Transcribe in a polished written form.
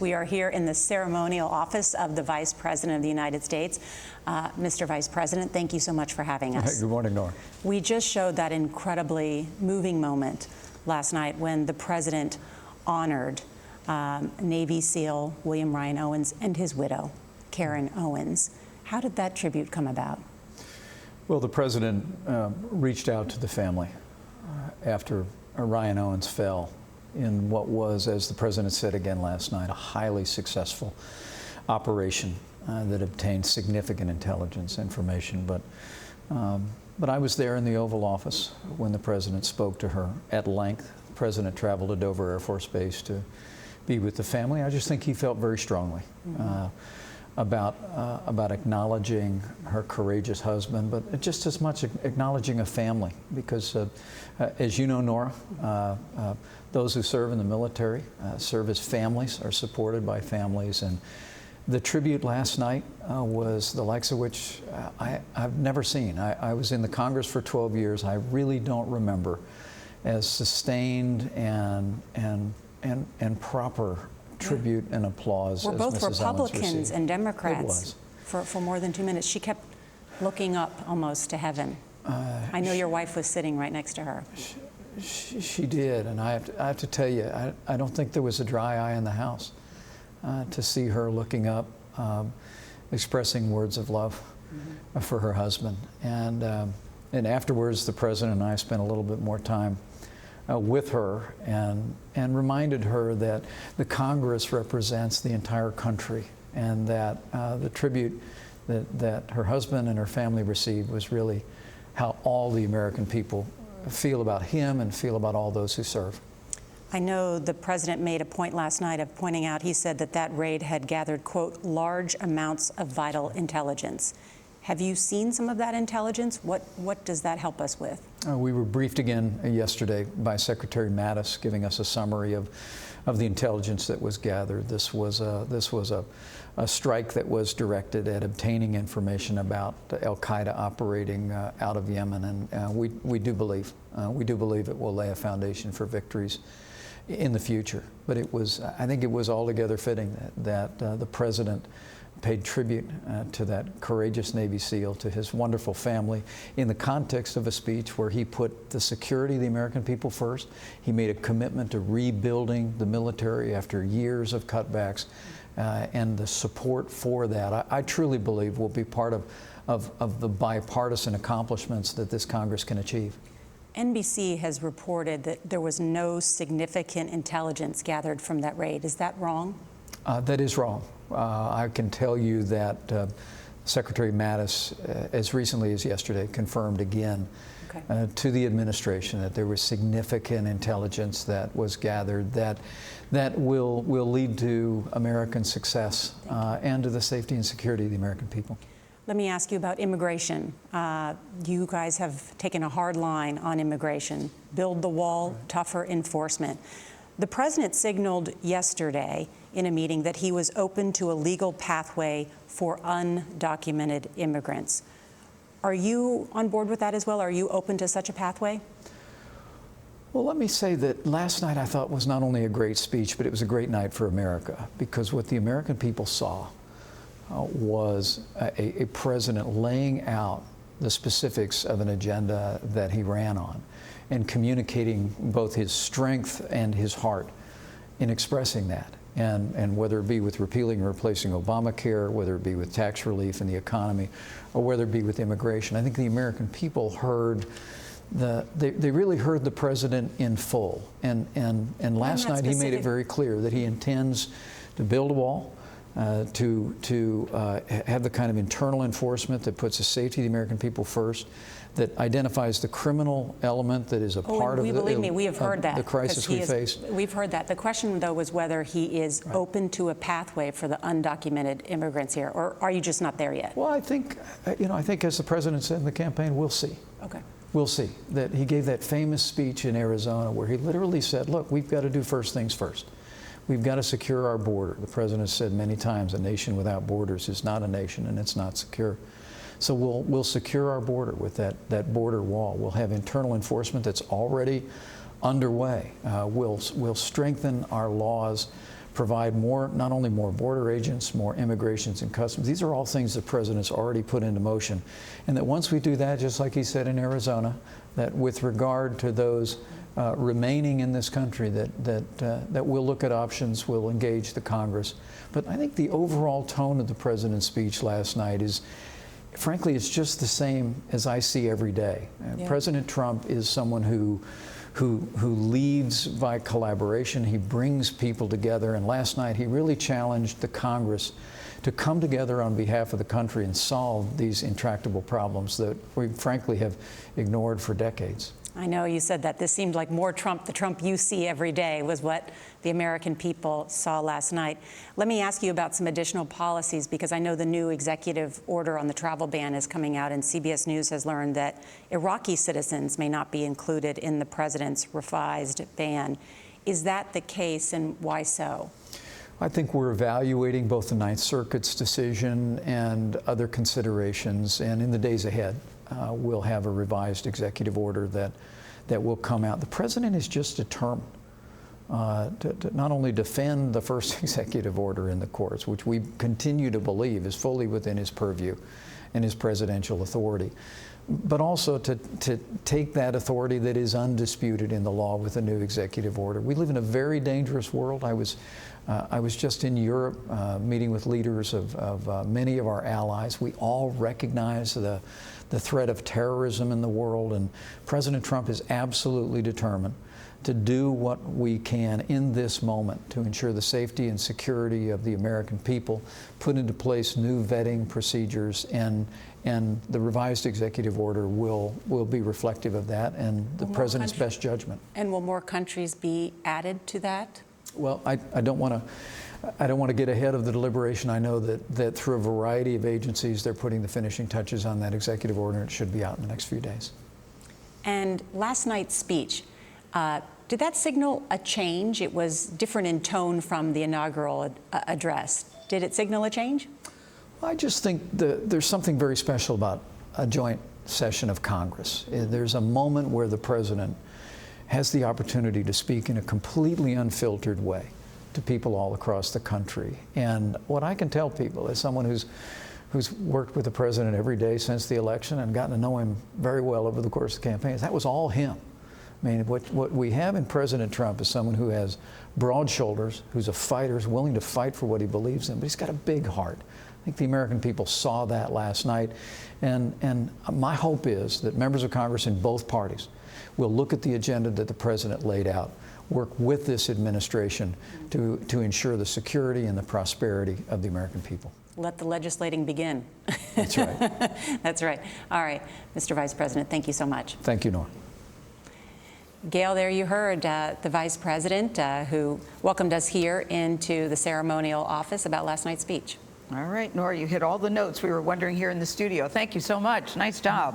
We are here in the ceremonial office of the Vice President of the United States. Mr. Vice President, thank you so much for having us. Hey, good morning, Norah. We just showed that incredibly moving moment last night when the President honored Navy SEAL William Ryan Owens and his widow, Karen Owens. How did that tribute come about? Well, the President reached out to the family after Ryan Owens fell in what was, as the President said again last night, a highly successful operation that obtained significant intelligence information. But I was there in the Oval Office when the President spoke to her at length. The President traveled to Dover Air Force Base to be with the family. I just think he felt very strongly about acknowledging her courageous husband, but just as much acknowledging a family, because as you know, Norah, those who serve in the military serve as families, are supported by families, and the tribute last night was the likes of which I've never seen. I was in the Congress for 12 years. I really don't remember as sustained and proper tribute and applause. We're both Mrs. Republicans and Democrats for more than 2 minutes. She kept looking up almost to heaven. I know your wife was sitting right next to her. She did, and I have to tell you, I don't think there was a dry eye in the house to see her looking up, expressing words of love for her husband. And afterwards, the President and I spent a little bit more time with her and reminded her that the Congress represents the entire country, and that the tribute that her husband and her family received was really how all the American people feel about him and feel about all those who serve. I know the President made a point last night of pointing out, he said that raid had gathered, quote, large amounts of vital intelligence. Have you seen some of that intelligence? What does that help us with? We were briefed again yesterday by Secretary Mattis, giving us a summary of the intelligence that was gathered. This was a strike that was directed at obtaining information about al-Qaeda operating out of Yemen, and we do believe it will lay a foundation for victories in the future. But I think it was altogether fitting that the President paid tribute to that courageous Navy SEAL, to his wonderful family, in the context of a speech where he put the security of the American people first. He made a commitment to rebuilding the military after years of cutbacks, and the support for that, I truly believe, will be part of the bipartisan accomplishments that this Congress can achieve. NBC has reported that there was no significant intelligence gathered from that raid. Is that wrong? That is wrong. I can tell you that Secretary Mattis, as recently as yesterday, confirmed again to the administration that there was significant intelligence that was gathered that will lead to American success and to the safety and security of the American people. Let me ask you about immigration. You guys have taken a hard line on immigration. Build the wall, tougher enforcement. The President signaled yesterday in a meeting that he was open to a legal pathway for undocumented immigrants. Are you on board with that as well? Are you open to such a pathway? Well, let me say that last night I thought was not only a great speech, but it was a great night for America, because what the American people saw was a president laying out the specifics of an agenda that he ran on, and communicating both his strength and his heart in expressing that. And whether it be with repealing and replacing Obamacare, whether it be with tax relief in the economy, or whether it be with immigration, I think the American people heard they really heard the President in full. And last night he made it very clear that he intends to build a wall, to have the kind of internal enforcement that puts the safety of the American people first, that identifies the criminal element that is a part of the crisis we face. We've heard that. The question, though, was whether he is open to a pathway for the undocumented immigrants here, or are you just not there yet? Well, I think as the President said in the campaign, we'll see. Okay. We'll see. That he gave that famous speech in Arizona where he literally said, look, we've got to do first things first. We've got to secure our border. The President said many times, a nation without borders is not a nation, and it's not secure. So we'll secure our border with that border wall. We'll have internal enforcement that's already underway. We'll strengthen our laws provide not only more border agents, more immigrations and customs. These are all things the president's already put into motion. And that once we do that, just like he said in Arizona, that with regard to those remaining in this country, that we'll look at options, we'll engage the Congress. But I think the overall tone of the president's speech last night is, frankly, it's just the same as I see every day. Yeah. President Trump is someone who leads by collaboration. He brings people together, and last night he really challenged the Congress to come together on behalf of the country and solve these intractable problems that we frankly have ignored for decades. I know you said that this seemed like more Trump. The Trump you see every day was what the American people saw last night. Let me ask you about some additional policies, because I know the new executive order on the travel ban is coming out, and CBS News has learned that Iraqi citizens may not be included in the president's revised ban. Is that the case, and why so? I think we're evaluating both the Ninth Circuit's decision and other considerations, and in the days ahead, we'll have a revised executive order that will come out. The president is just determined to not only defend the first executive order in the courts, which we continue to believe is fully within his purview and his presidential authority, but also to take that authority that is undisputed in the law with a new executive order. We live in a very dangerous world. I was just in Europe meeting with leaders of many of our allies. We all recognize the threat of terrorism in the world, and President Trump is absolutely determined to do what we can in this moment to ensure the safety and security of the American people, put into place new vetting procedures, and the revised executive order will be reflective of that and the president's best judgment. And will more countries be added to that? Well, I don't want to get ahead of the deliberation. I know that through a variety of agencies, they're putting the finishing touches on that executive order, and it should be out in the next few days. And last night's speech, did that signal a change? It was different in tone from the inaugural address. Did it signal a change? Well, I just think there's something very special about a joint session of Congress. There's a moment where the president has the opportunity to speak in a completely unfiltered way to people all across the country. And what I can tell people, as someone who's worked with the president every day since the election and gotten to know him very well over the course of the campaign, is that was all him. I mean, what we have in President Trump is someone who has broad shoulders, who's a fighter, who's willing to fight for what he believes in, but he's got a big heart. I think the American people saw that last night. And my hope is that members of Congress in both parties will look at the agenda that the president laid out, work with this administration to ensure the security and the prosperity of the American people. Let the legislating begin. That's right. That's right. All right, Mr. Vice President, thank you so much. Thank you, Norah. Gayle, there you heard the Vice President who welcomed us here into the ceremonial office about last night's speech. All right, Norah, you hit all the notes we were wondering here in the studio. Thank you so much. Nice job.